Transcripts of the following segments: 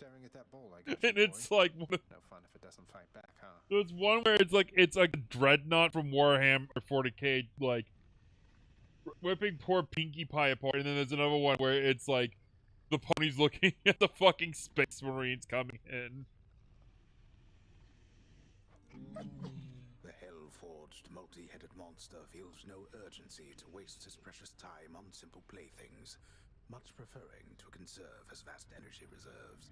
staring at that bowl, I guess. And it's like no fun if it doesn't fight back, huh? There's one where it's like a dreadnought from Warhammer 40k, like whipping poor Pinkie Pie apart, and then there's another one where it's like the pony's looking at the fucking Space Marines coming in. The hell-forged, multi-headed monster feels no urgency to waste his precious time on simple playthings, much preferring to conserve his vast energy reserves.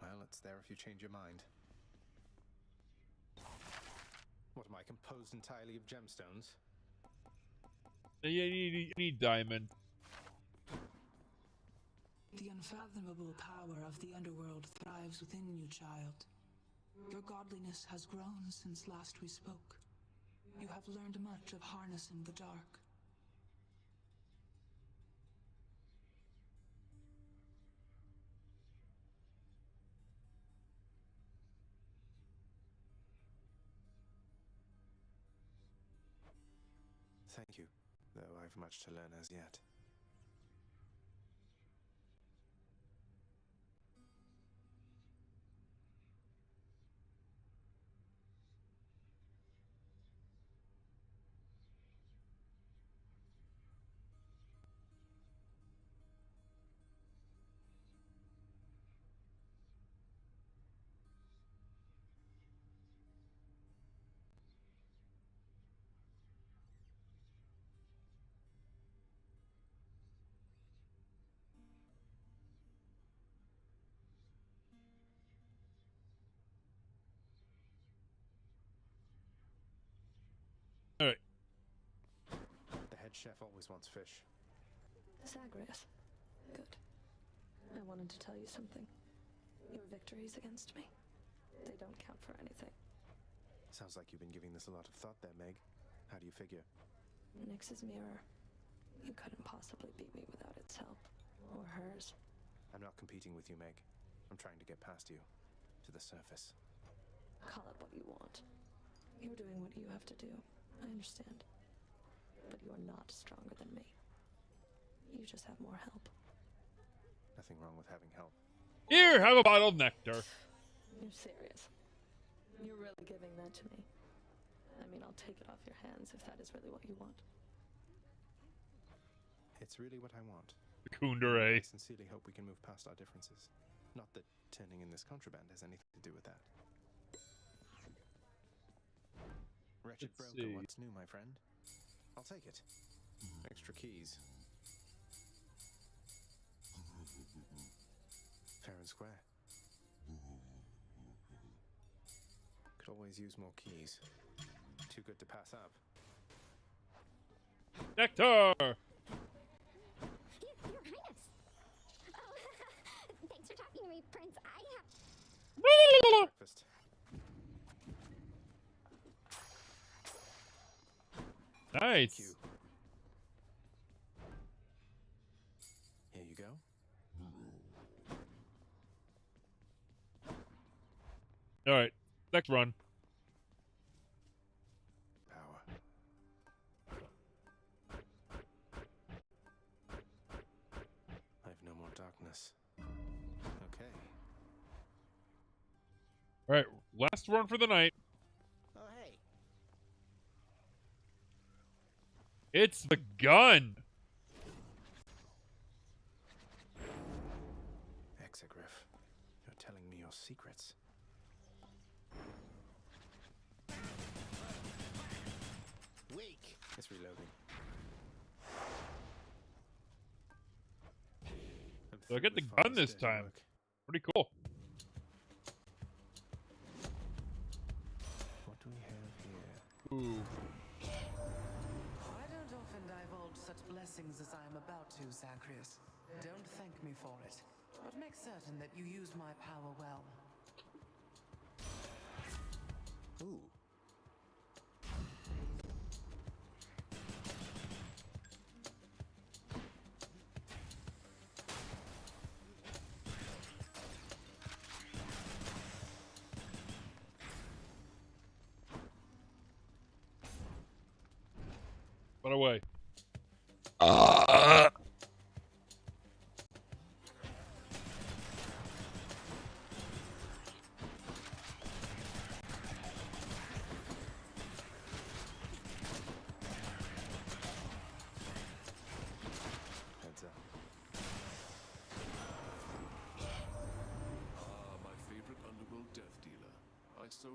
Well, it's there if you change your mind. What am I, composed entirely of gemstones? Yeah, you need diamond. The unfathomable power of the underworld thrives within you, child. Your godliness has grown since last we spoke. You have learned much of harnessing the dark. Thank you, though I've much to learn as yet. Alright. The head chef always wants fish. Zagreus. Good. I wanted to tell you something. Your victories against me, they don't count for anything. Sounds like you've been giving this a lot of thought there, Meg. How do you figure? Nyx's mirror. You couldn't possibly beat me without its help. Or hers. I'm not competing with you, Meg. I'm trying to get past you. To the surface. Call it what you want. You're doing what you have to do. I understand. But you are not stronger than me. You just have more help. Nothing wrong with having help. Here, have a bottle of nectar. You're serious. You're really giving that to me. I mean, I'll take it off your hands if that is really what you want. It's really what I want. Kundere. I sincerely hope we can move past our differences. Not that turning in this contraband has anything to do with that. Wretched Let's broker, see. what's new, my friend? I'll take it. Extra keys. Fair and square. Could always use more keys. Too good to pass up. Nectar! Your Highness! Oh, thanks for talking to me, Prince. I have... Breakfast. Nice. Thank you. Here you go. Alright, next run. Power. I've no more darkness. Okay. Alright, last run for the night. Oh, hey. It's the gun! Exegriff, you're telling me your secrets. Weak. It's reloading. So I get the gun this time. Pretty cool. What do we have here? Ooh. I don't often divulge such blessings as I am about to, Zagreus. Don't thank me for it, but make certain that you use my power well. Ooh. Run away.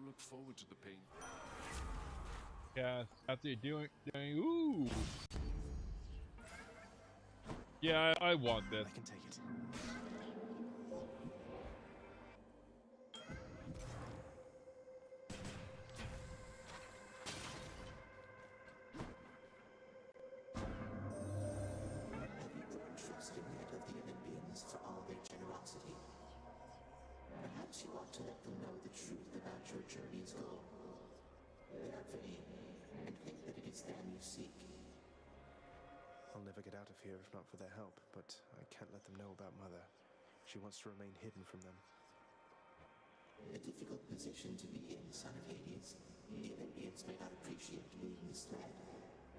look forward to the pain. Yes, after doing, ooh. Yeah, I want this. I can take it. Have you grown trusting yet of the Olympians for all their generosity? Perhaps you ought to let them know the truth about your journey's goal. They are vain, and think that it is them you seek. I'll never get out of here if not for their help, but I can't let them know about Mother. She wants to remain hidden from them. A difficult position to be in, son of Hades. The Olympians may not appreciate being misled,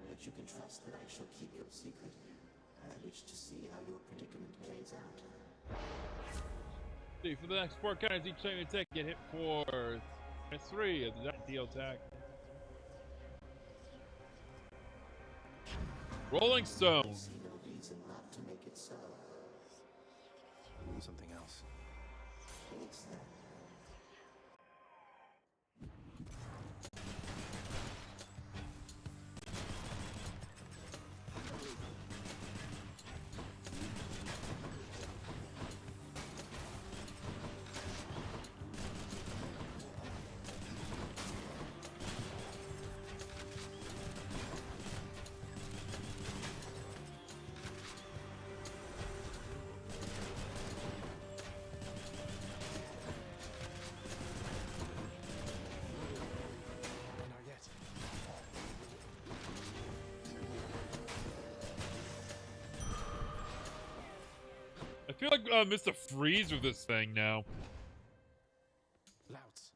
but you can trust that I shall keep your secret. I wish to see how your predicament plays out. See, for the next 4 counters, each time you attack, get hit for -3 of the deal attack. Rolling Stone. I see no reason not to make it so. Something else. What's that? Not yet. I feel like Mr. Freeze with this thing now. Louds.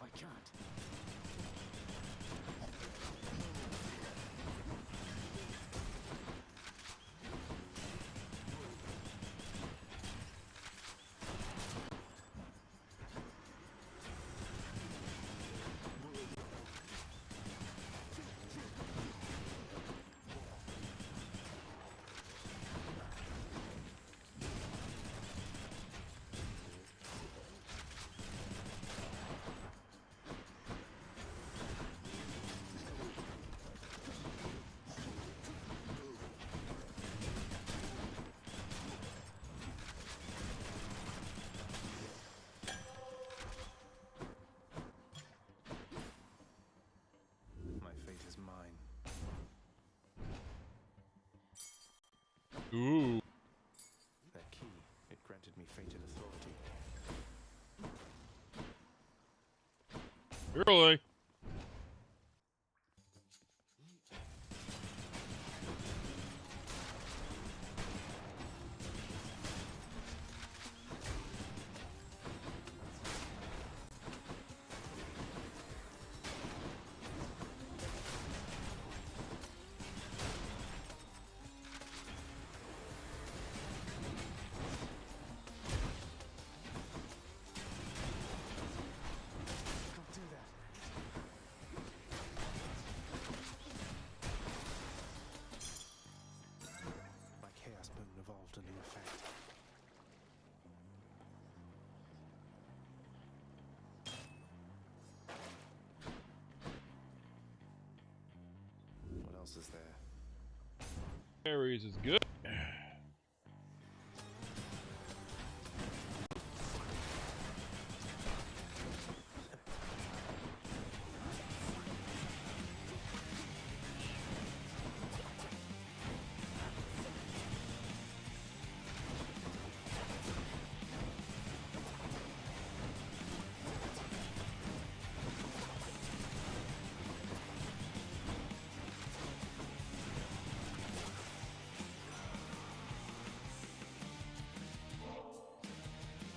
I can't. My fate is mine. Ooh. That key, it granted me fated authority. Really? Can't do that. My chaos boon evolved a new effect. What else is there? Ares is good.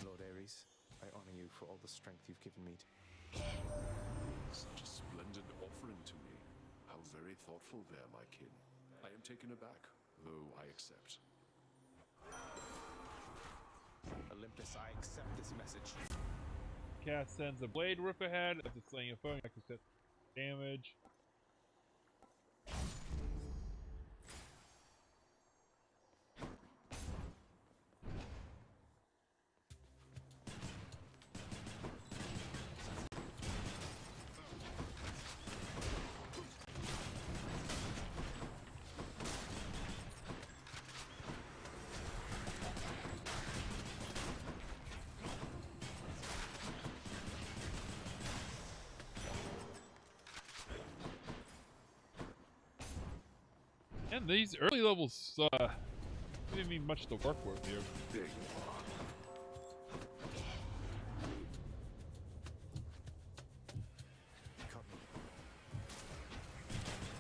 Lord Ares, I honor you for all the strength you've given me. Such a splendid offering to me. How very thoughtful there, my kin. I am taken aback, though I accept. Olympus, I accept this message. Cast sends a blade rip ahead after slaying a foe. I can set damage. And these early levels didn't mean much to work with here. Big one. Caught me.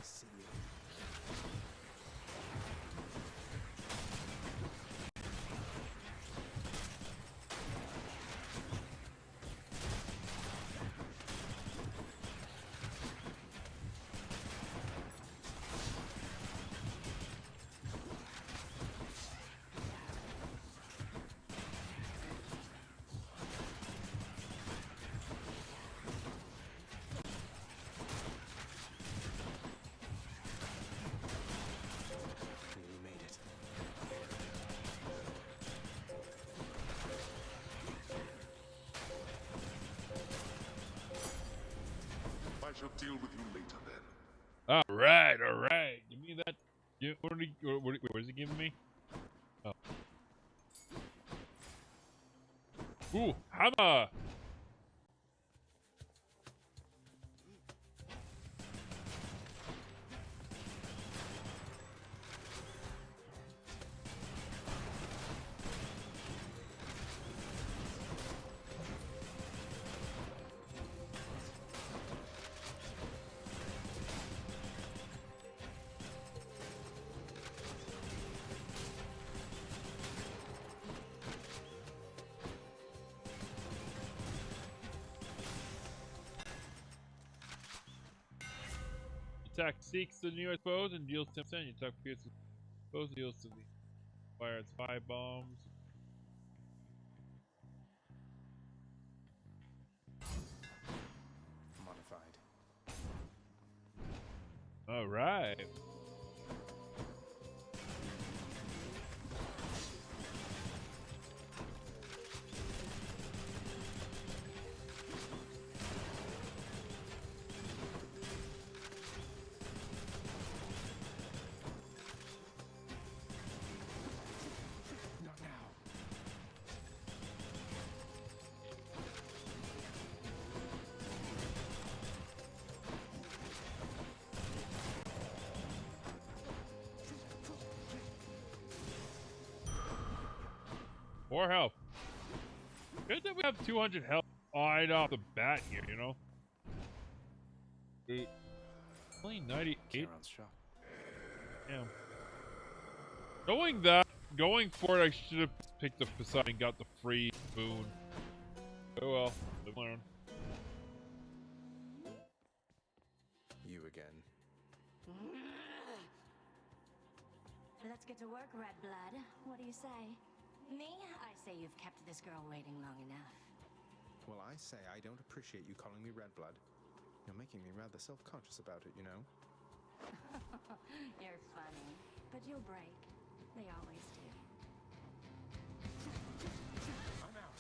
See you. Nearly made it. I shall deal with you later then. All right. Give me that. What is he giving me? Oh. Ooh, hammer. Attack seeks the nearest foes and deals 10%. You attack pierces foes, deals to the fires 5 bombs. Modified. All right. Not now. More health. Good that we have 200 health right off the bat here, you know? Only 98. Charon's shot. Damn. Knowing that, going for it, I should have picked up Poseidon and got the free boon. Oh well, live and learn. You again. Let's get to work, Red Blood. What do you say? Me? I say you've kept this girl waiting long enough. Well, I say I don't appreciate you calling me Red Blood. You're making me rather self-conscious about it, you know? You're funny. But you'll break. They always do. I'm out.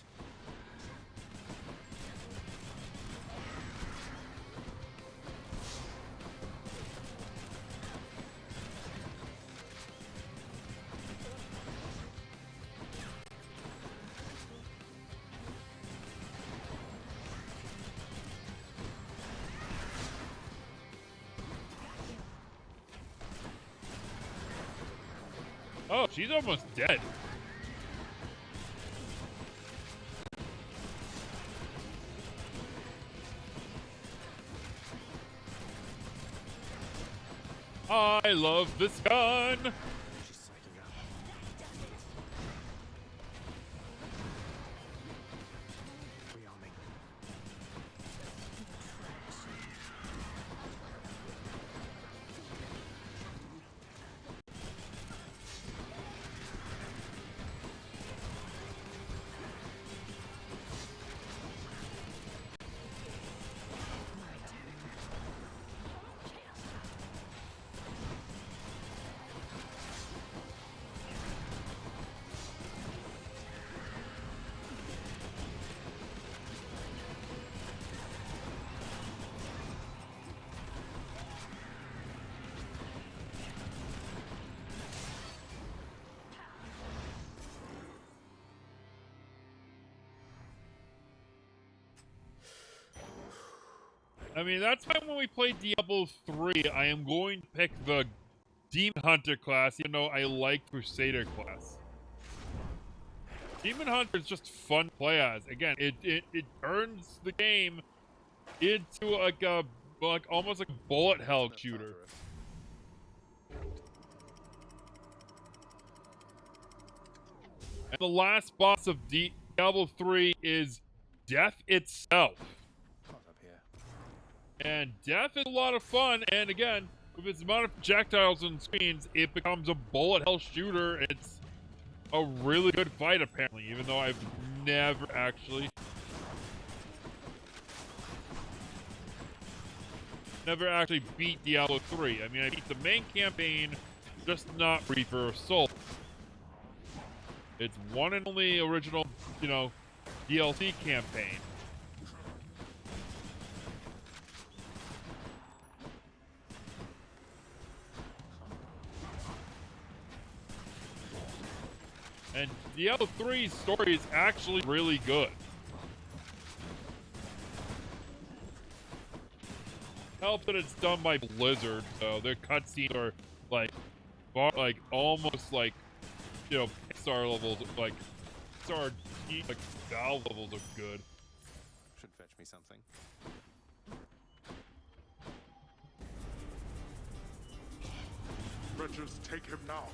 Oh, she's almost dead. I love this gun. She's psyching up. Rearming. I mean, that's why when we play Diablo 3, I am going to pick the Demon Hunter class, even though I like Crusader class. Demon Hunter is just fun to play as. Again, it turns the game into like almost like a bullet hell shooter. And the last boss of Diablo 3 is Death itself. And Death is a lot of fun, and again, with its amount of projectiles and screens, it becomes a bullet hell shooter. It's a really good fight, apparently, even though I've never actually beat Diablo 3. I mean, I beat the main campaign, just not Reaper of Soul. It's one and only original, you know, DLC campaign. And Diablo 3's story is actually really good. Help that it's done by Blizzard, so their cutscenes are like almost like, you know, Pixar levels, like Pixar, like Valve levels of good. Should fetch me something. Rangers, take him now.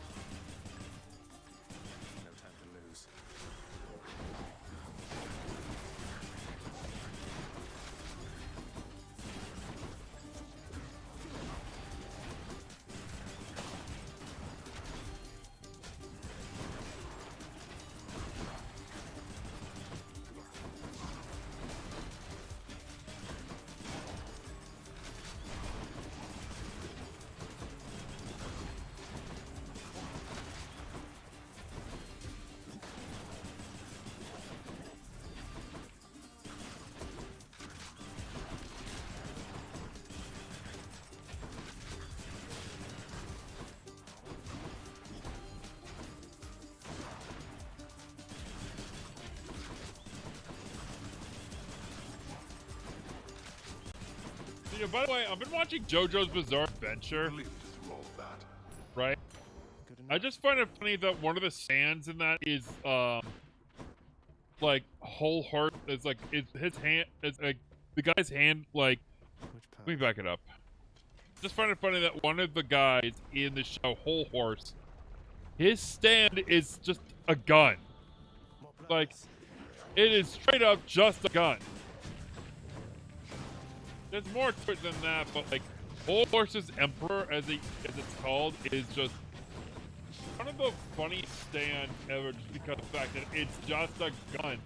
No time to lose. You know, by the way, I've been watching JoJo's Bizarre Adventure, right? I just find it funny that one of the sands in that is, like, whole heart, is like, his hand, is like, the guy's hand, like, let me back it up. Just find it funny that one of the guys in the show, Whole Horse, his stand is just a gun. Like, it is straight up just a gun. There's more to it than that, but like, Whole Horse's Emperor, as it's called, is just one of the funniest stands ever, just because of the fact that it's just a gun.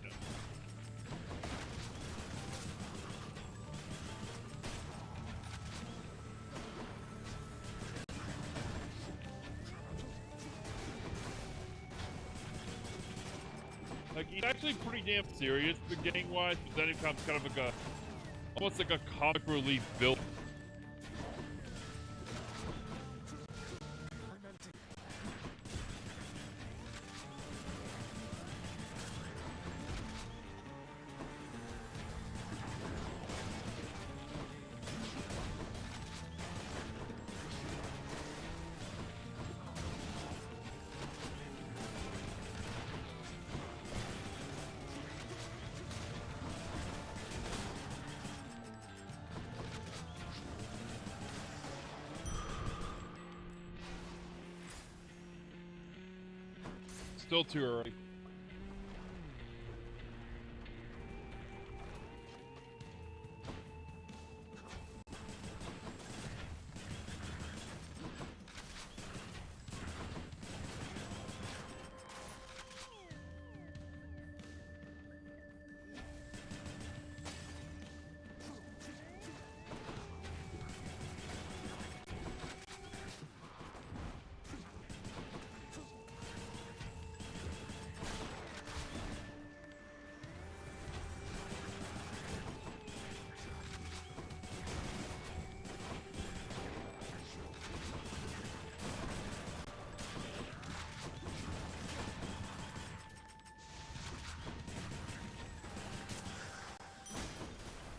Like, he's actually pretty damn serious beginning-wise, but then it becomes kind of like almost like a comic relief villain. Still too early.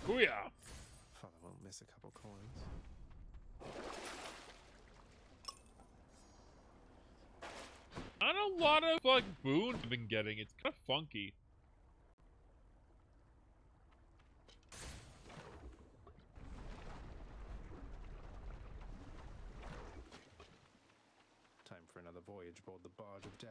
Booyah! Father won't miss a couple coins. a lot of like boons I've been getting. It's kind of funky. Time for another voyage aboard the barge of death.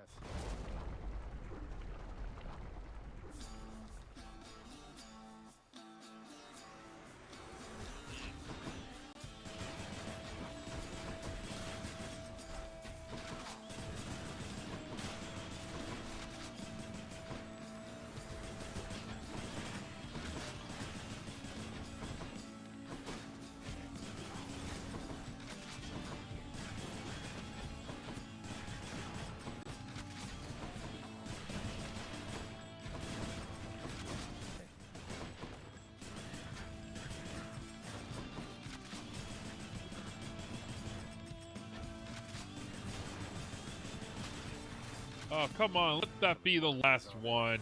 Oh, come on. Let that be the last one.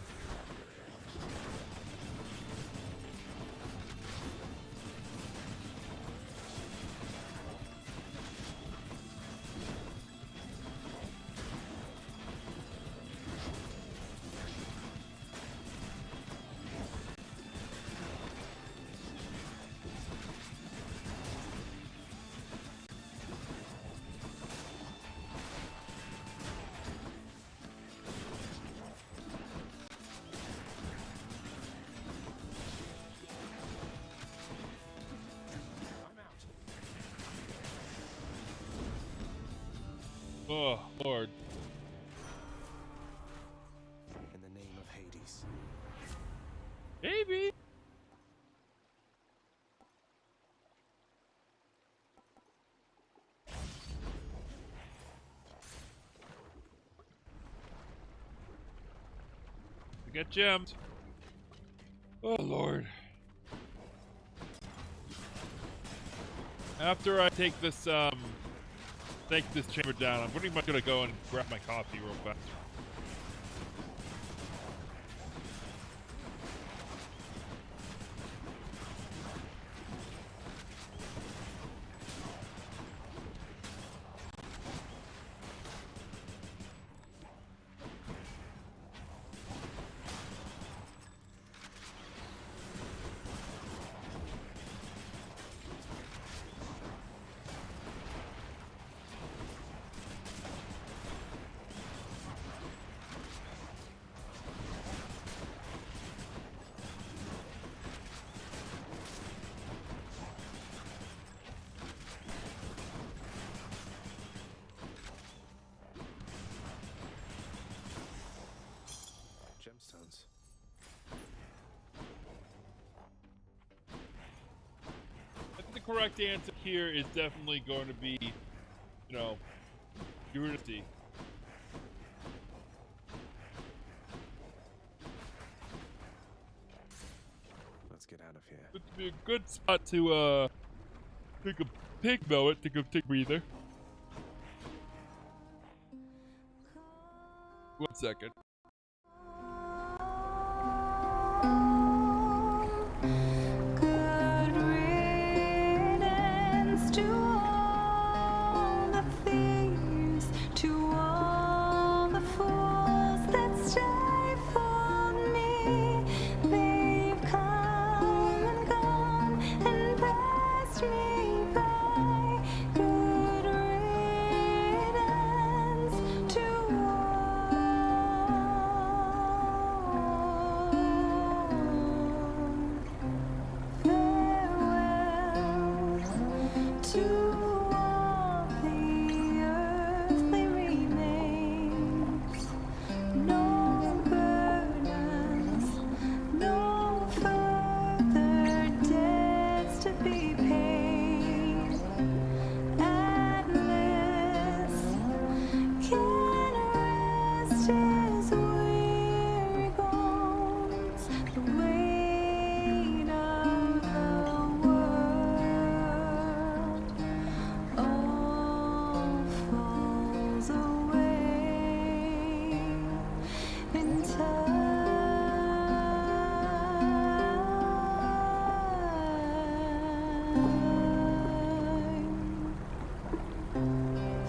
Oh, Lord. In the name of Hades. Maybe. We get gems. Oh, Lord. After I take this chamber down, I'm pretty much gonna go and grab my coffee real fast. Gemstones. I think the correct answer here is definitely going to be, you know, Eurydice. Let's get out of here. It would be a good spot to take a breather. 1 second. Good riddance to all the thieves, to all the fools that stifled me. They've come and gone and passed me by. Good riddance to to all the earthly remains, no burdens, no further debts to be paid. Atlas can rest his weary bones. The weight of the world all falls away in time.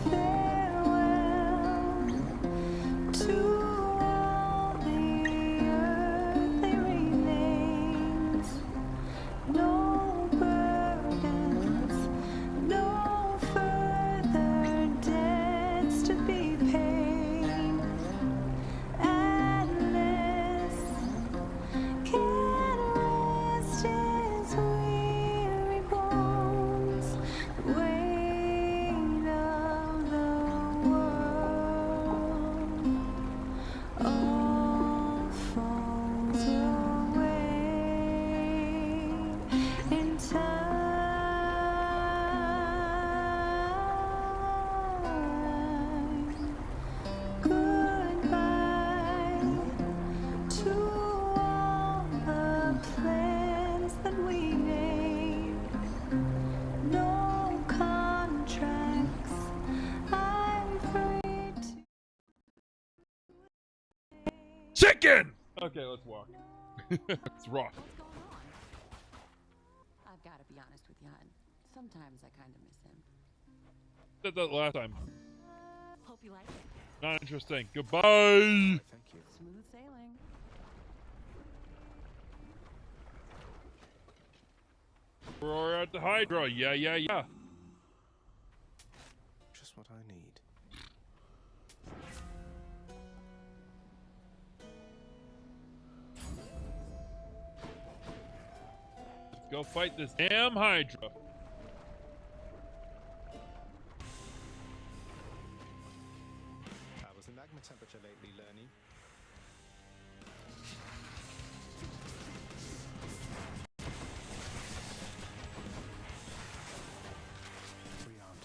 Farewell Chicken! Okay, let's walk. It's rough. What's going on? I've got to be honest with you, hon. Sometimes I kind of miss him. Said that last time. Hope you like it. Not interesting. Goodbye! Thank you. Smooth sailing. We're at the Hydra. Yeah. Just what I need. Let's go fight this damn Hydra. How was the magma temperature lately, Lerny? We aren't.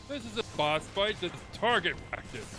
This is a boss fight that's target practice.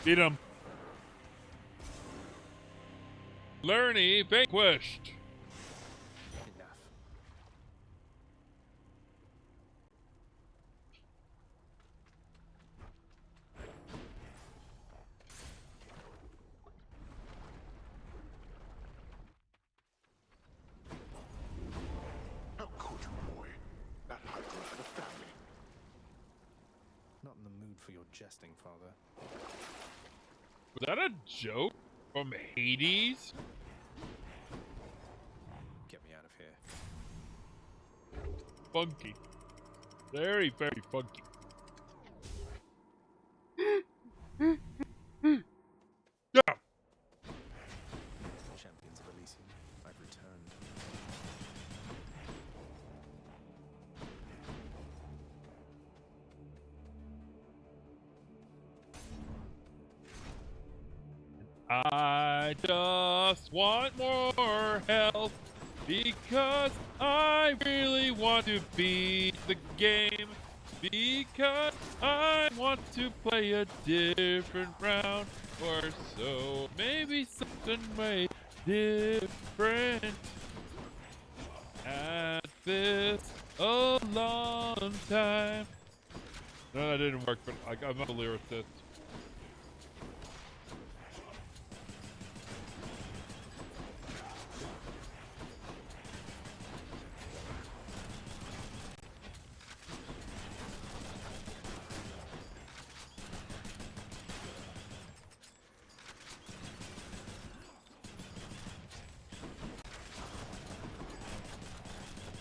Beat him. Lerny vanquished. Enough. How could you, boy? That Hydra had a family. Not in the mood for your jesting, Father. Was that a joke from Hades? Get me out of here. Funky. Very, very funky. Yeah. Champions of Elysium, I've returned. I just want more health because I really want to beat the game. Because I want to play a different round or so. Maybe something way different. At this a long time. No, that didn't work, but I'm not a lyricist.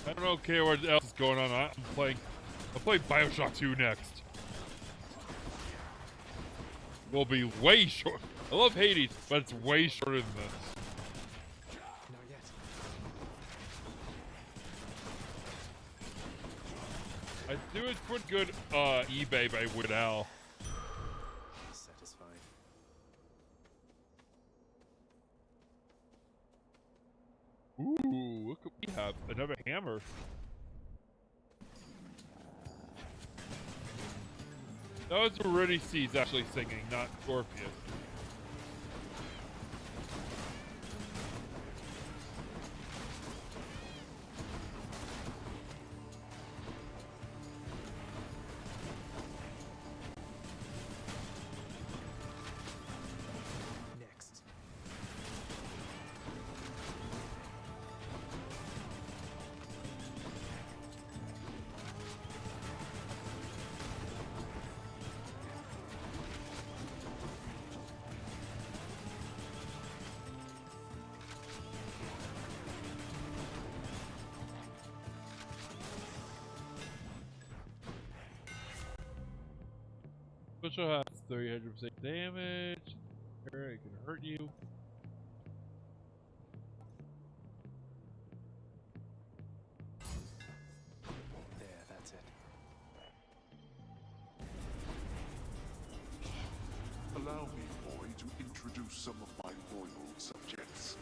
I don't care what else is going on. I'll play BioShock 2 next. Will be way short. I love Hades, but it's way shorter than this. Not yet. I do it for good eBay by Wood Owl. Satisfied. Ooh, look what we have. Another hammer. That was Eurydice actually singing, not Scorpius. Next. Special has 300% damage. It can hurt you. There, that's it. Allow me, boy, to introduce some of my loyal subjects.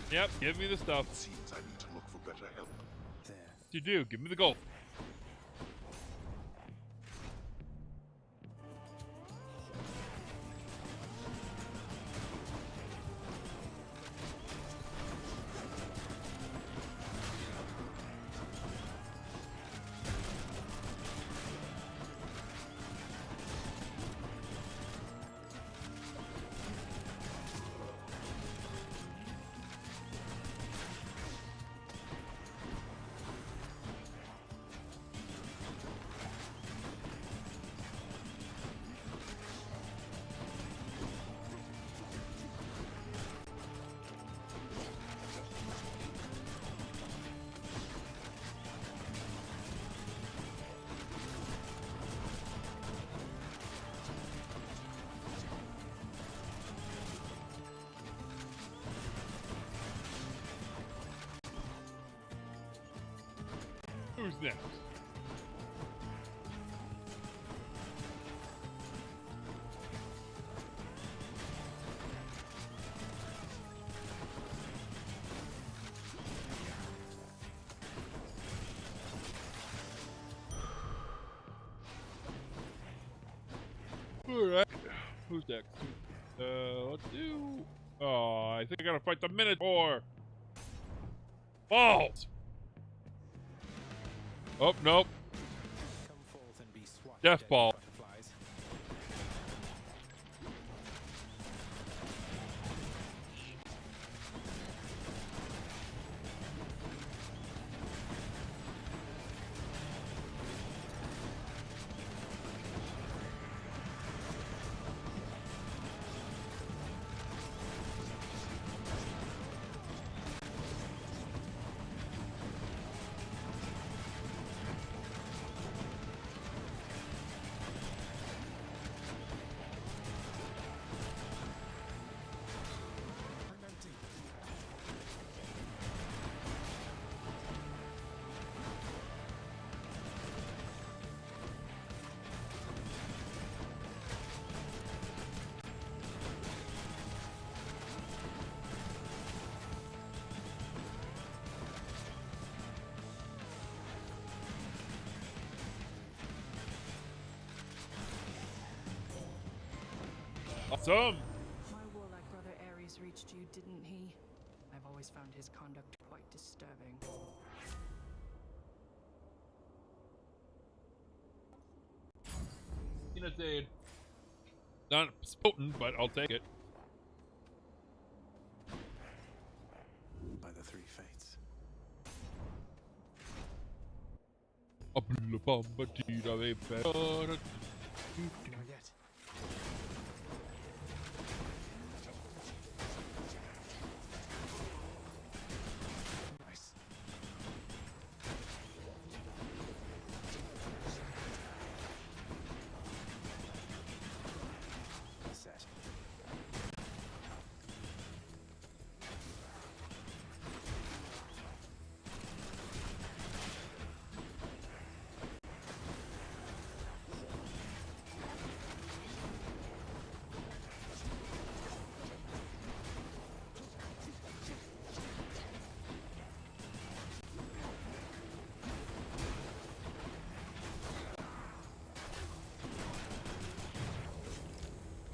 Yep, give me the stuff. It seems I need to look for better help. There. What you do? Give me the gold. Who's next? Alright. Who's next? Let's do... Oh, I think I gotta fight the Minotaur! Balls! Oh, nope. Come forth and be swatted Death at ball. butterflies. Awesome. My warlike brother Ares reached you, didn't he? I've always found his conduct quite disturbing. Peanut aid. Not potent, but I'll take it. By the three fates. Not yet. Nice. Set.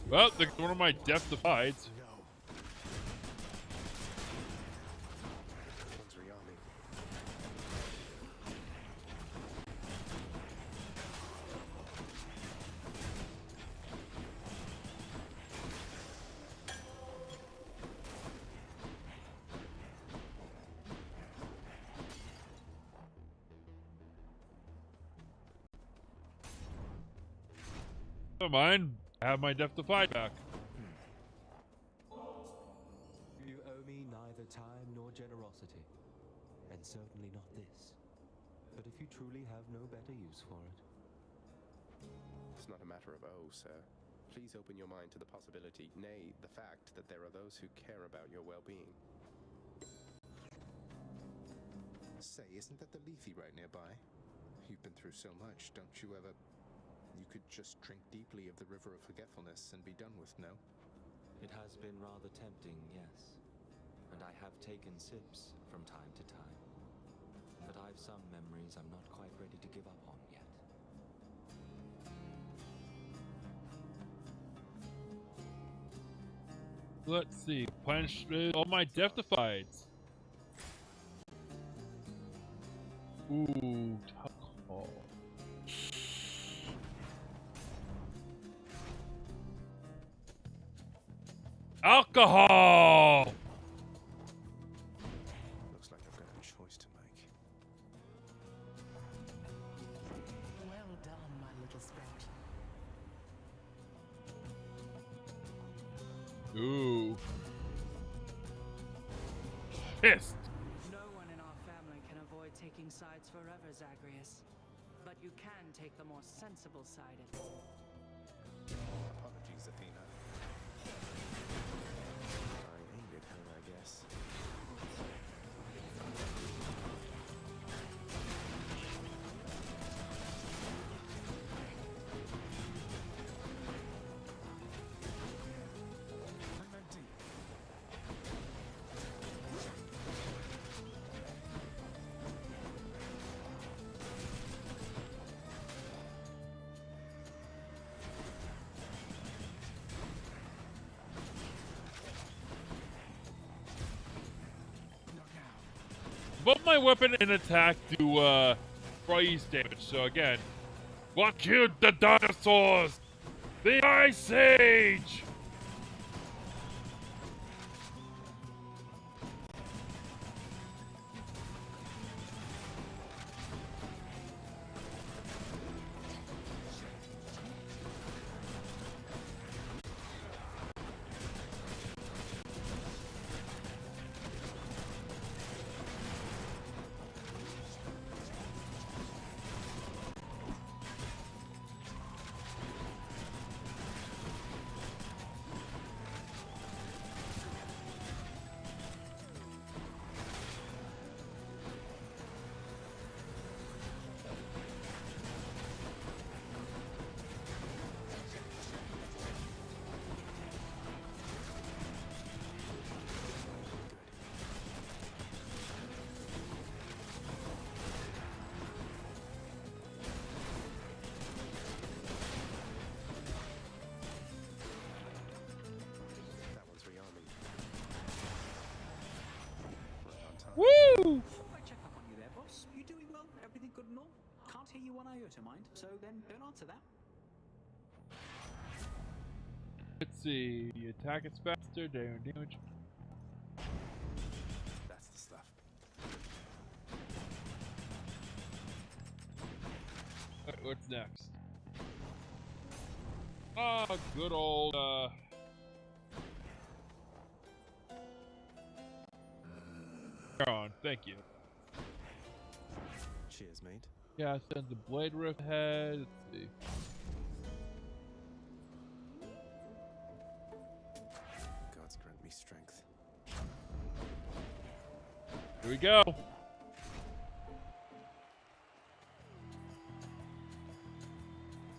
Well, there's one of my death defies. No. One's rearming. Never mind. I have my death defy back. You owe me neither time nor generosity, and certainly not this. But if you truly have no better use for it. It's not a matter of oh, sir. Please open your mind to the possibility, nay, the fact that there are those who care about your well-being. Say, isn't that the Lethe right nearby? You've been through so much, don't you ever... You could just drink deeply of the river of forgetfulness and be done with, no? It has been rather tempting, yes. And I have taken sips from time to time. But I've some memories I'm not quite ready to give up on yet. Let's see. Punch all my death defies. Ooh, alcohol. Alcohol! Looks like I've got a choice to make. Well done, my little sprout. Ooh. Pissed. No one in our family can avoid taking sides forever, Zagreus. But you can take the more sensible side at Apologies, Athena. I aimed at her, I guess. I'm empty. Both my weapon and attack do freeze damage, so again. What killed the dinosaurs? The Ice Age! Don't answer that. Let's see. Attack is faster, damage. That's the stuff. Alright, what's next? Ah, good old, on, thank you. Cheers, mate. Yeah, send the blade rift ahead. Let's see. Gods grant me strength. Here we go.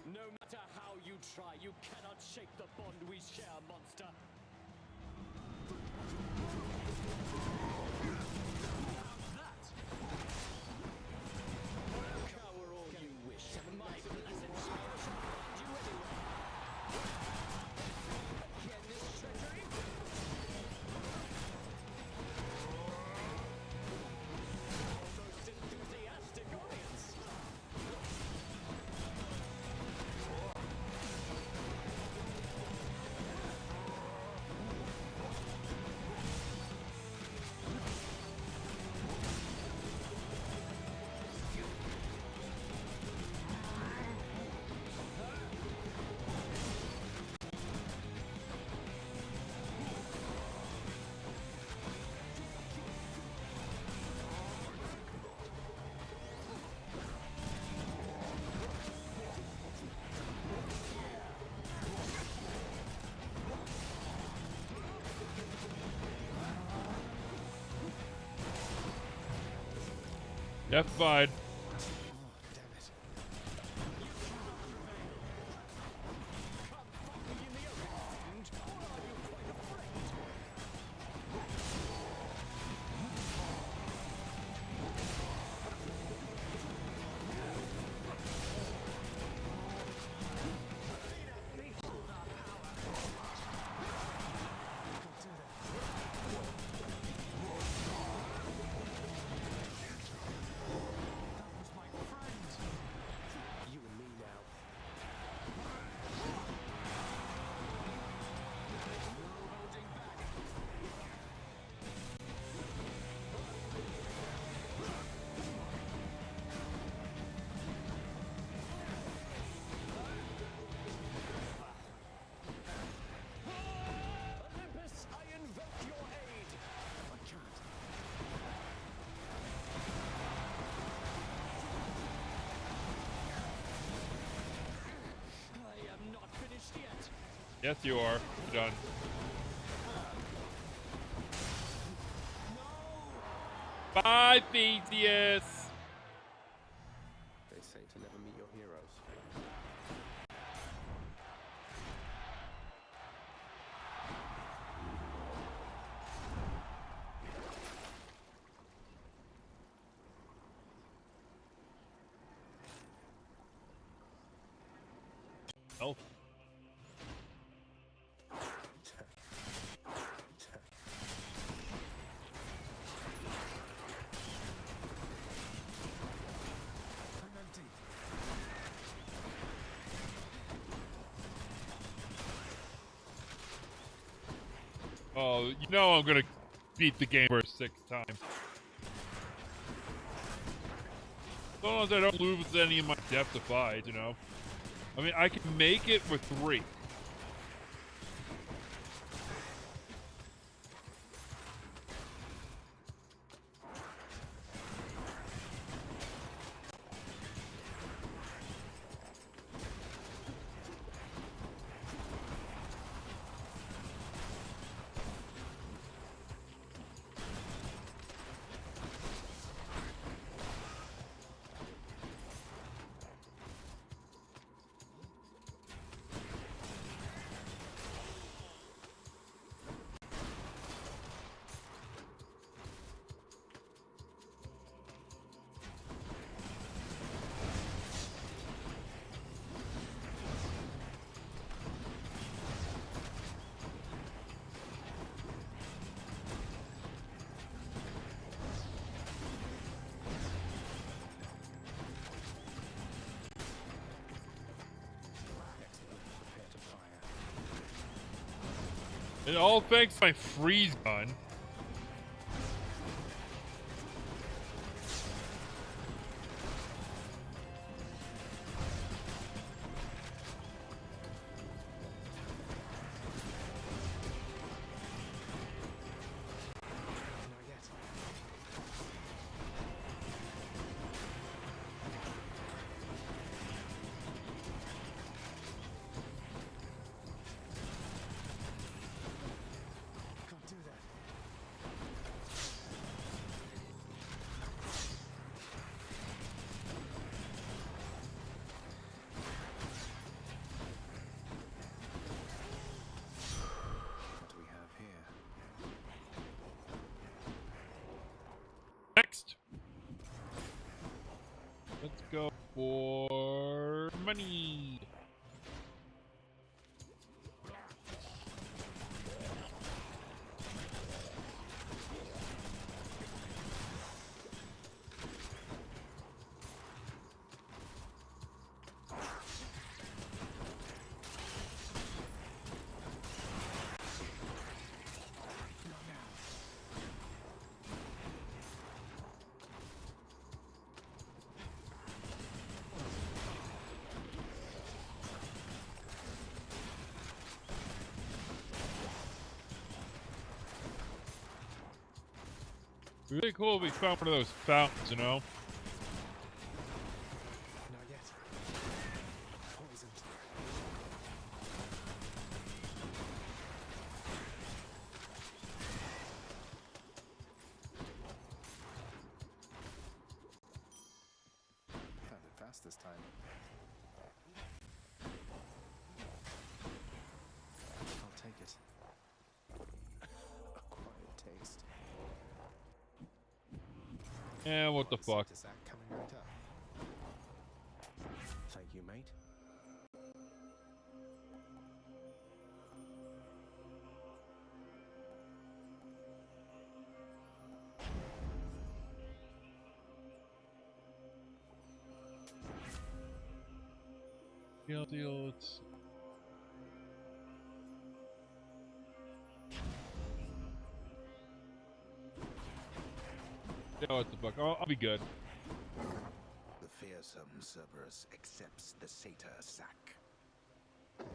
No matter how you try, you cannot shake the bond we share, monster. Cower all you wish. My blessed spirit shall find you anywhere. Again, this treachery. Most enthusiastic audience. Death fine. Olympus, I invoke your aid. I can't. I am not finished yet. Yes, you are. You're done. Bye, Theseus. They say to never meet your heroes. Oh. Oh, you know I'm gonna beat the game for a sixth time. As long as I don't lose any of my depth defies, you know. I mean, I can make it with 3. And all thanks to my freeze gun. Next, let's go for money. It'd be really cool if we found one of those fountains, you know? Not yet. Poisoned. Found it fast this time. I'll take it. A quiet taste. Yeah, what the fuck? Coming right up. Thank you, mate. Deal, let's... Yeah, what the fuck? I'll be good. The fearsome Cerberus accepts the satyr sack.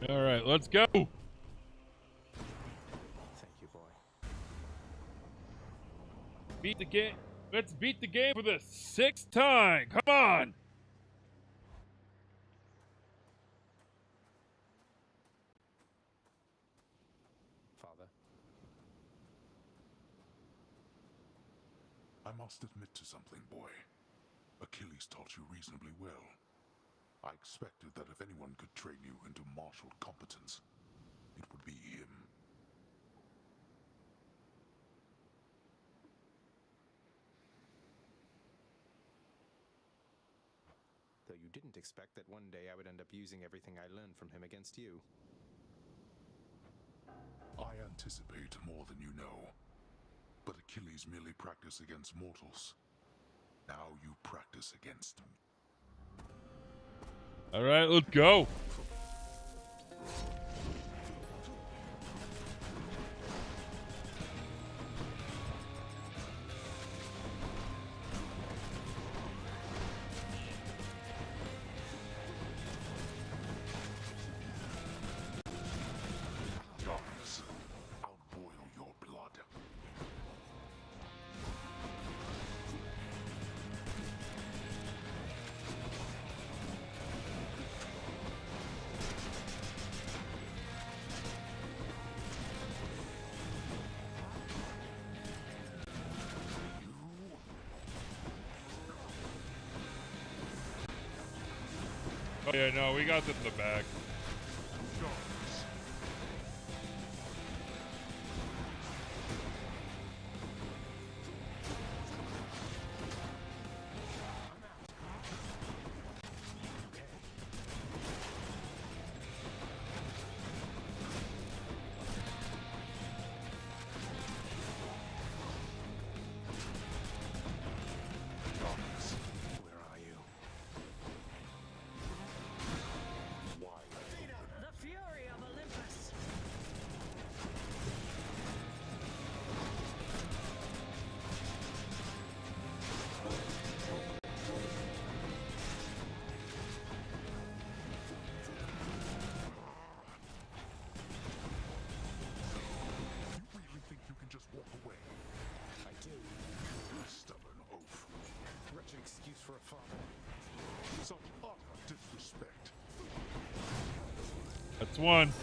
Alright, let's go! Thank you, boy. Beat the game. Let's beat the game for the 6th time! Come on! Father. I must admit to something, boy. Achilles taught you reasonably well. I expected that if anyone could train you into martial competence, it would be him. Though you didn't expect that one day I would end up using everything I learned from him against you. I anticipate more than you know. But Achilles merely practiced against mortals. Now you practice against me. Alright, let's go! Darkness, outboil your blood. Oh yeah, no, we got this in the bag. Where are you? Why That's one.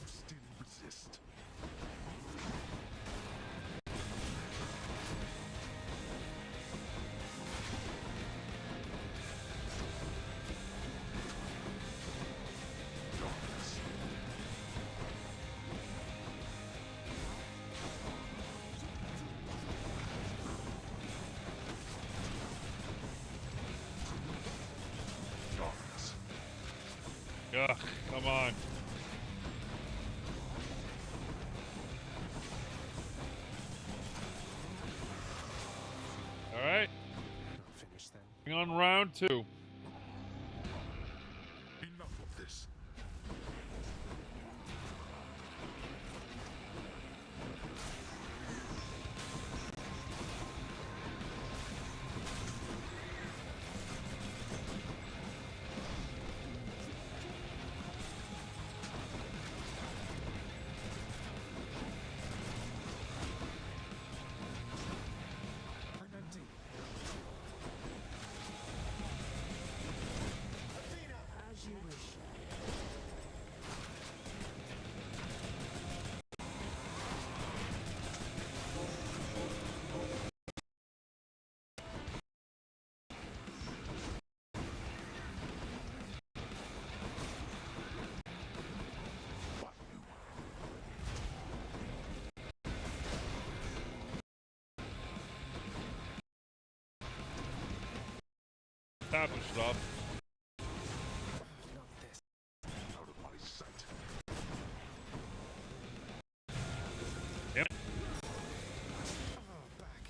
Still resist. Ugh, come on. All right. Finish then. Bring on round 2. Enough of this. I'm empty. As you wish. Tapping stuff. Not this. Out of my sight. Damn it. Oh, back.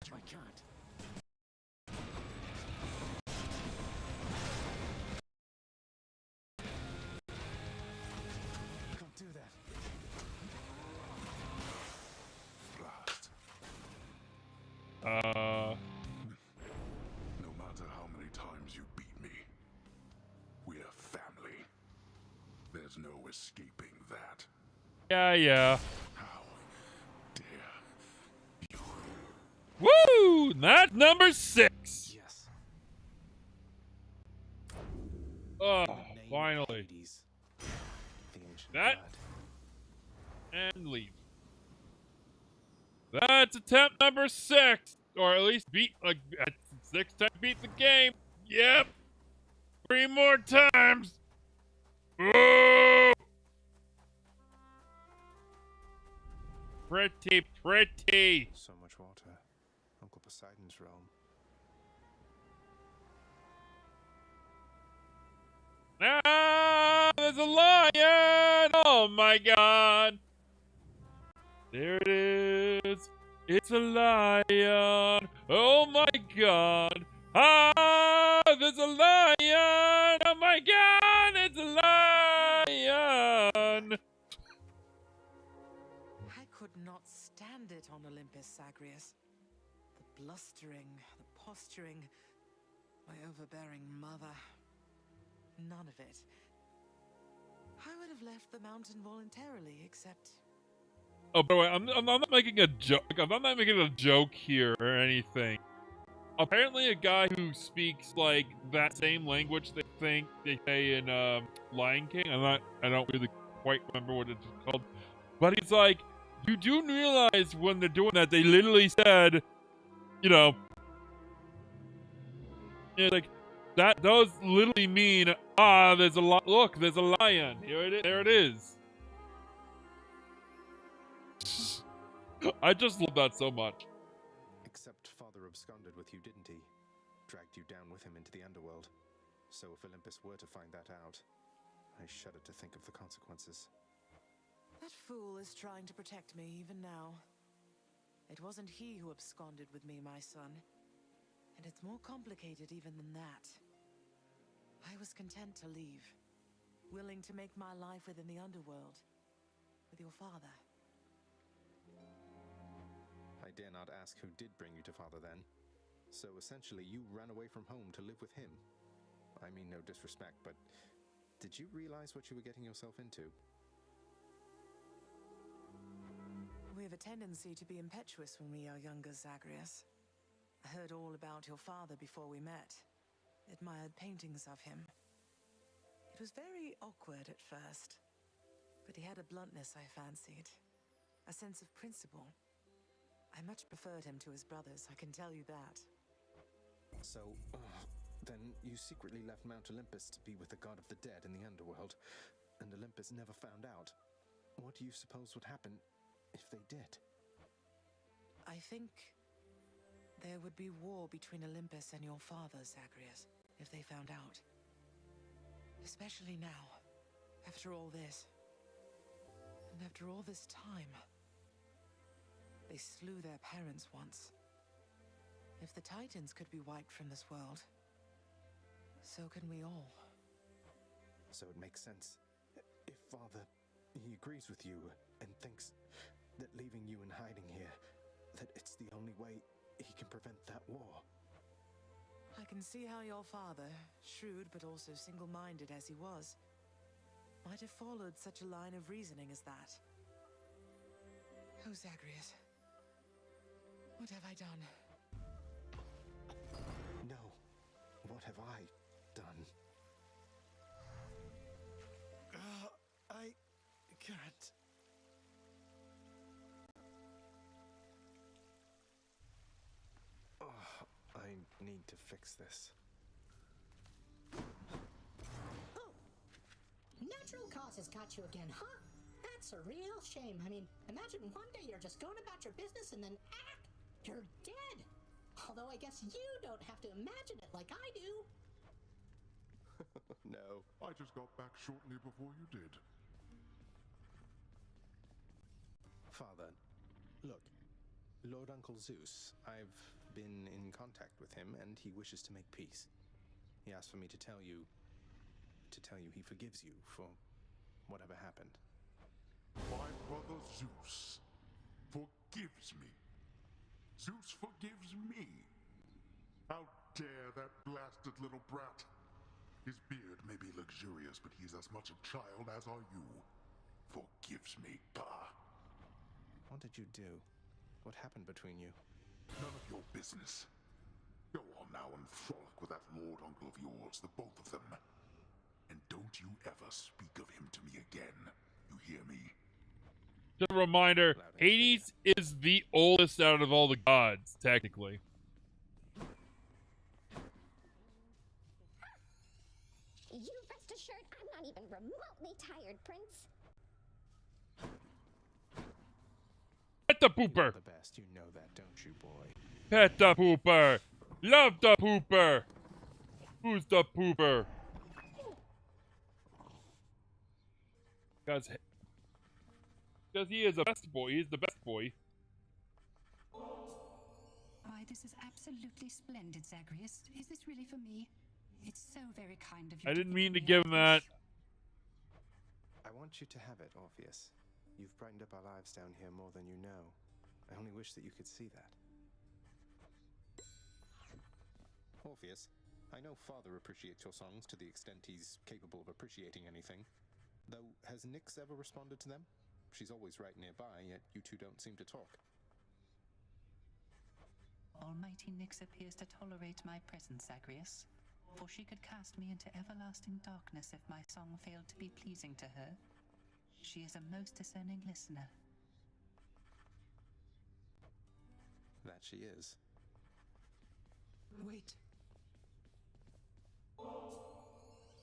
I can't. Can't do that. Blast. No matter how many times you beat me, we're family. There's no escaping that. Yeah. How dare you? Woo! That's number 6. Yes. Oh, In the name of finally. Hades, the ancient That blood. and leave. That's attempt number 6, or at least beat 6 times beat the game. Yep. 3 more times. Ooh. Pretty. So much water. Uncle Poseidon's realm. Ah, there's a lion! Oh my god! There it is. It's a lion. Oh my god. Ah, there's a lion. Oh my god, it's a lion. I could not stand it on Olympus, Zagreus. The blustering, the posturing, my overbearing mother. None of it. I would have left the mountain voluntarily, except... Oh, by the way, I'm not making a joke. I'm not making a joke here or anything. Apparently, a guy who speaks like that same language they say in Lion King. I don't really quite remember what it's called, but he's like, you do realize when they're doing that, they literally said, like that does literally mean there's a look, there's a lion. There it is. I just love that so much. Except Father absconded with you, didn't he? Dragged you down with him into the underworld. So if Olympus were to find that out, I shudder to think of the consequences. That fool is trying to protect me even now. It wasn't he who absconded with me, my son. And it's more complicated even than that. I was content to leave, willing to make my life within the underworld, with your father. I dare not ask who did bring you to Father then. So essentially you ran away from home to live with him. I mean no disrespect, but did you realize what you were getting yourself into? We have a tendency to be impetuous when we are younger, Zagreus. I heard all about your father before we met. Admired paintings of him. It was very awkward at first, but he had a bluntness I fancied. A sense of principle. I much preferred him to his brothers, I can tell you that. So, then you secretly left Mount Olympus to be with the god of the dead in the underworld, and Olympus never found out. What do you suppose would happen if they did? I think there would be war between Olympus and your father, Zagreus, if they found out. Especially now, after all this. And after all this time. They slew their parents once. If the Titans could be wiped from this world, so can we all. So it makes sense. If Father, he agrees with you and thinks that leaving you in hiding here, that it's the only way he can prevent that war. I can see how your father, shrewd but also single-minded as he was, might have followed such a line of reasoning as that. Oh, Zagreus. What have I done? No. What have I done? I can't. I need to fix this. Oh! Natural causes got you again, huh? That's a real shame. I mean, imagine one day you're just going about your business and then you're dead. Although I guess you don't have to imagine it like I do. No. I just got back shortly before you did. Father, look. Lord Uncle Zeus, I've been in contact with him and he wishes to make peace. He asked for me to tell you he forgives you for whatever happened. My brother Zeus forgives me. Zeus forgives me. How dare that blasted little brat? His beard may be luxurious, but he's as much a child as are you. Forgives me, bah. What did you do? What happened between you? None of your business. Go on now and frolic with that lord uncle of yours, the both of them. And don't you ever speak of him to me again. You hear me? Just a reminder, Hades is the oldest out of all the gods, technically. You rest assured I'm not even remotely tired, Prince. Pet the pooper! You're the best, you know that, don't you, boy? Pet the pooper! Love the pooper! Who's the pooper? Because he is the best boy. He's the best boy. Why, this is absolutely splendid, Zagreus. Is this really for me? It's so very kind of you. I didn't mean to give him that. I want you to have it, Orpheus. You've brightened up our lives down here more than you know. I only wish that you could see that. Orpheus, I know Father appreciates your songs to the extent he's capable of appreciating anything. Though, has Nyx ever responded to them? She's always right nearby, yet you two don't seem to talk. Almighty Nyx appears to tolerate my presence, Zagreus, for she could cast me into everlasting darkness if my song failed to be pleasing to her. She is a most discerning listener. That she is. Wait.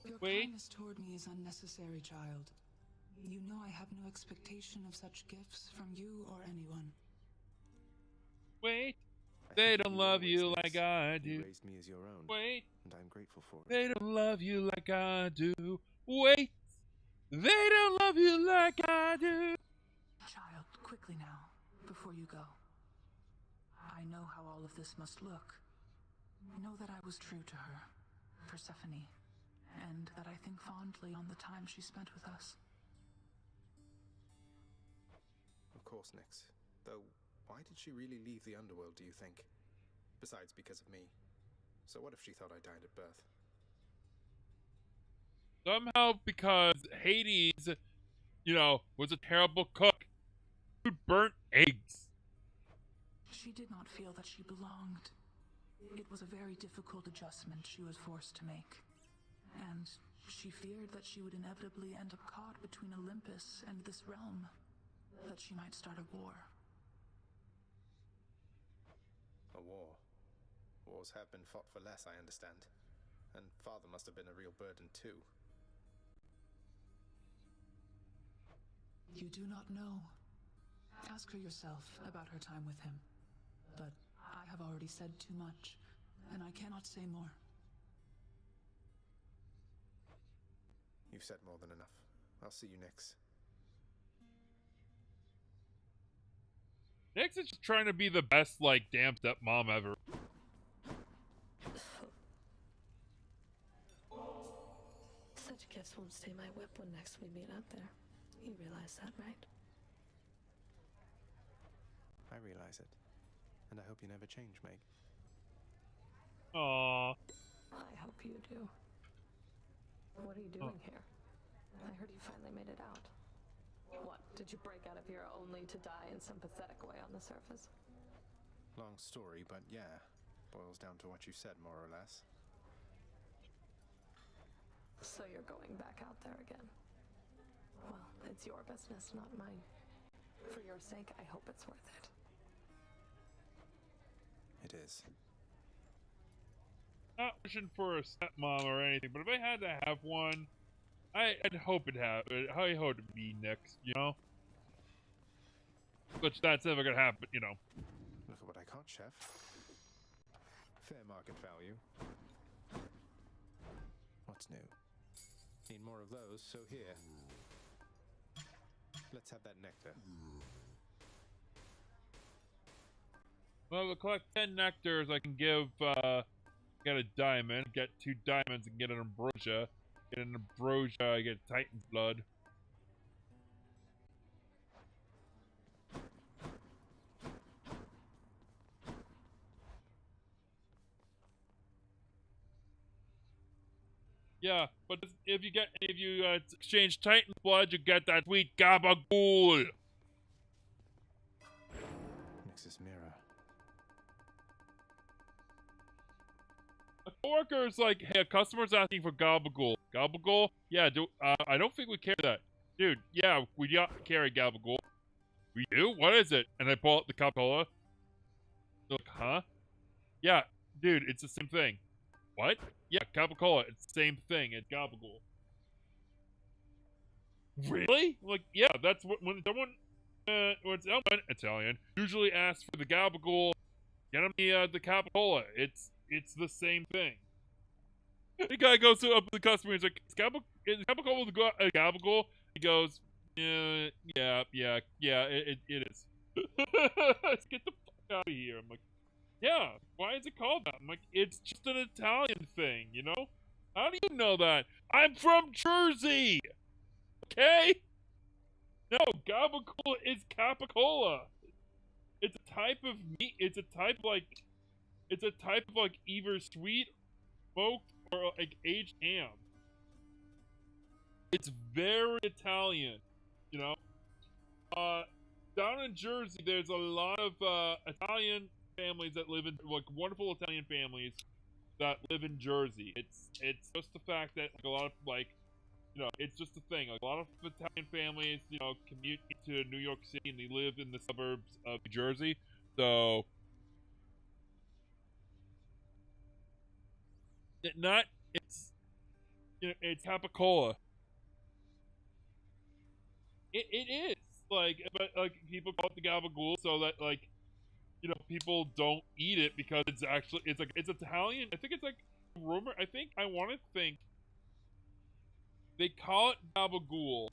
Your Wait. kindness toward me is unnecessary, child. You know I have no expectation of such gifts from you or anyone. Wait. They don't love you like I do. You raised me as your own. Wait. And I'm grateful for it. They don't love you like I do. Wait. They don't love you like I do. Child, quickly now, before you go. I know how all of this must look. I know that I was true to her, Persephone, and that I think fondly on the time she spent with us. Of course, Nyx. Though, why did she really leave the underworld, do you think? Besides, because of me. So what if she thought I died at birth? Somehow, because Hades, was a terrible cook. Who burnt eggs. She did not feel that she belonged. It was a very difficult adjustment she was forced to make. And she feared that she would inevitably end up caught between Olympus and this realm. That she might start a war. A war. Wars have been fought for less, I understand. And father must have been a real burden too. You do not know. Ask her yourself about her time with him. But I have already said too much, and I cannot say more. You've said more than enough. I'll see you next. Nyx is just trying to be the best, like, damn stepmom ever. Such gifts won't stay my whip when next we meet out there. You realize that, right? I realize it. And I hope you never change, Meg. Aww. I hope you do. What are you doing here? I heard you finally made it out. What, did you break out of here only to die in some pathetic way on the surface? Long story, but yeah. Boils down to what you said, more or less. So you're going back out there again? Well, it's your business, not mine. For your sake, I hope it's worth it. It is. Not wishing for a stepmom or anything, but if I had to have one, I'd hope it I hope it'd be Nyx, you know? Which that's never gonna happen, you know. Look at what I caught, chef. Fair market value. What's new? Need more of those, so here. Let's have that nectar. Well, to collect 10 nectars, I can give, get a diamond, get 2 diamonds, and get an ambrosia. Get an ambrosia, I get Titan's blood. Yeah, but if you exchange Titan's blood, you get that sweet gabagool. Nyx's mirror. A coworker's like, hey, a customer's asking for gabagool. Gabagool? Yeah, I don't think we carry that. Dude, yeah, we don't carry gabagool. We do? What is it? And I pull out the Coca-Cola. Look, huh? Yeah, dude, it's the same thing. What? Yeah, Coca-Cola, it's the same thing. It's gabagool. Really? Like, yeah, that's what, when someone Italian usually asks for the gabagool, get them the Coca-Cola. It's the same thing. The guy goes up to the customer and he's like, is Gabagool the Gabagool? He goes, yeah, it is. Let's get the fuck out of here. I'm like, yeah, why is it called that? I'm like, it's just an Italian thing, you know? How do you know that? I'm from Jersey! Okay? No, Gabagool is Capicola. It's a type of meat, it's a type of like either sweet, smoked, or like aged ham. It's very Italian, you know? Down in Jersey, there's a lot of Italian families that live in, like, wonderful Italian families that live in Jersey. It's just the fact that, like, a lot of, like, you know, it's just a thing. Like, a lot of Italian families, you know, commute to New York City and they live in the suburbs of New Jersey. So, it's Capicola. It is. Like, but, like, people call it the Gabagool so that, like, you know, people don't eat it because it's Italian. I think it's like rumor. I want to think they call it Gabagool.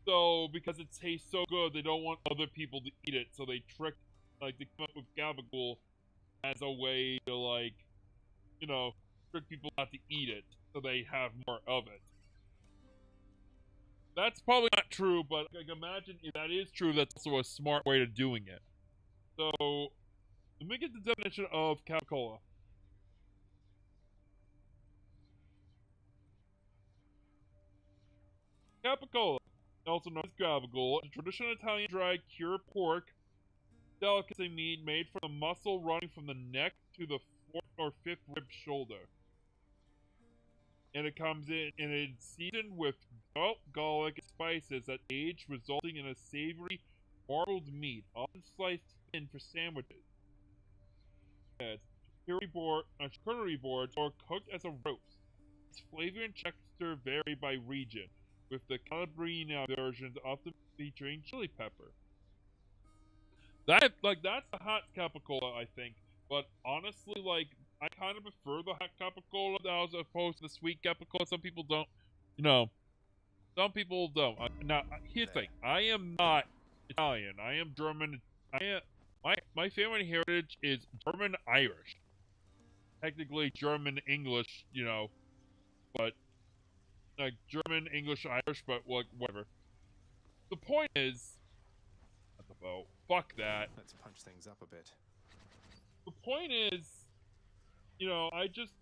So because it tastes so good, they don't want other people to eat it. So they come up with Gabagool as a way to, like, you know, trick people not to eat it, so they have more of it. That's probably not true, but like, imagine if that is true, that's also a smart way of doing it. So, let me get the definition of Capicola. Capicola, also known as gabagool, is a traditional Italian dried cured pork delicacy meat made from the muscle running from the neck to the fourth or fifth rib shoulder. And it comes in and it's seasoned with garlic and spices that age, resulting in a savory, marbled meat, often sliced thin for sandwiches. It's charcuterie boards or cooked as a roast. Its flavor and texture vary by region, with the Calabrina versions often featuring chili pepper. That's the hot capicola, I think. But honestly, I kind of prefer the hot capicola as opposed to the sweet capicola. Some people don't, some people don't. Now, here's the thing: I am not Italian. I am German. My family heritage is German Irish. Technically German English, but German English Irish, but whatever. The point is, not the bow. Fuck that. Let's punch things up a bit. The point is, I just,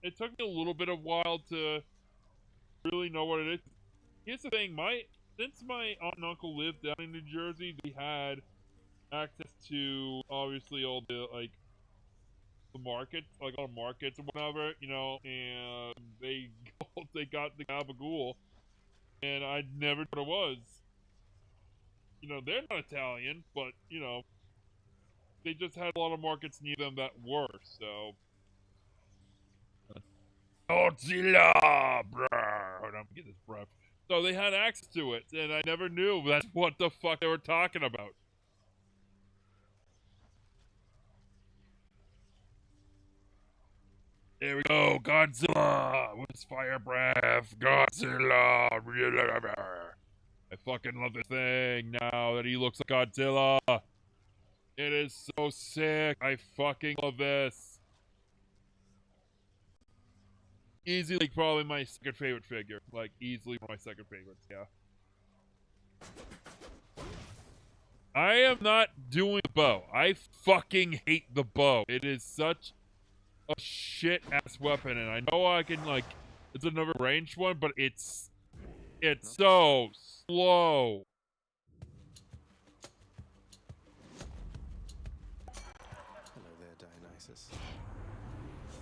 it took me a little bit of while to really know what it is. Here's the thing, since my aunt and uncle lived down in New Jersey, they had access to, obviously, all the, the markets, all the markets or whatever, and they got the gabagool, and I never knew what it was. They're not Italian, but, they just had a lot of markets near them that were, so. Godzilla! Hold on, get this breath. So they had access to it, and I never knew that's what the fuck they were talking about. There we go, Godzilla! With his fire breath, Godzilla! I fucking love this thing now that he looks like Godzilla. It is so sick. I fucking love this. Easily, probably my second favorite figure. Easily my second favorite, yeah. I am not doing the bow. I fucking hate the bow. It is such a shit-ass weapon, and I know I can, it's another ranged one, but it's so slow. Hello there, Dionysus.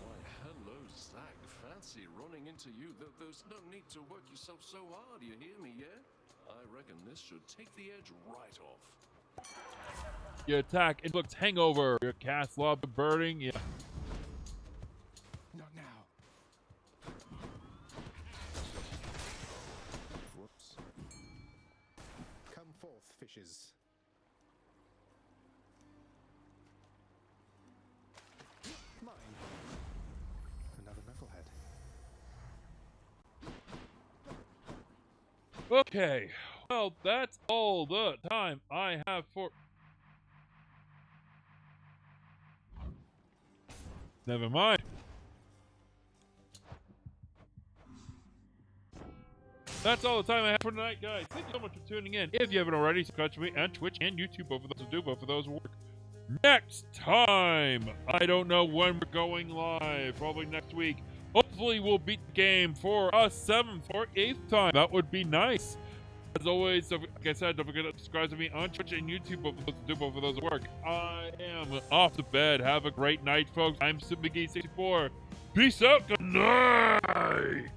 Why, hello, Zach. Fancy running into you. There's no need to work yourself so hard, you hear me, yeah? I reckon this should take the edge right off. Your attack inflicts hangover. Your cast lob of burning. Yeah. Not now. Whoops. Come forth, fishes. Mine. Another knucklehead. Okay. Well, that's all the time I have for... Never mind. That's all the time I have for tonight, guys. Thank you so much for tuning in. If you haven't already, subscribe to me on Twitch and YouTube, both of those who do, both of those who work. Next time, I don't know when we're going live. Probably next week. Hopefully, we'll beat the game for a 7th or 8th time. That would be nice. As always, like I said, don't forget to subscribe to me on Twitch and YouTube, both of those who do, both of those who work. I am off to bed. Have a great night, folks. I'm McGee764. Peace out. Good night.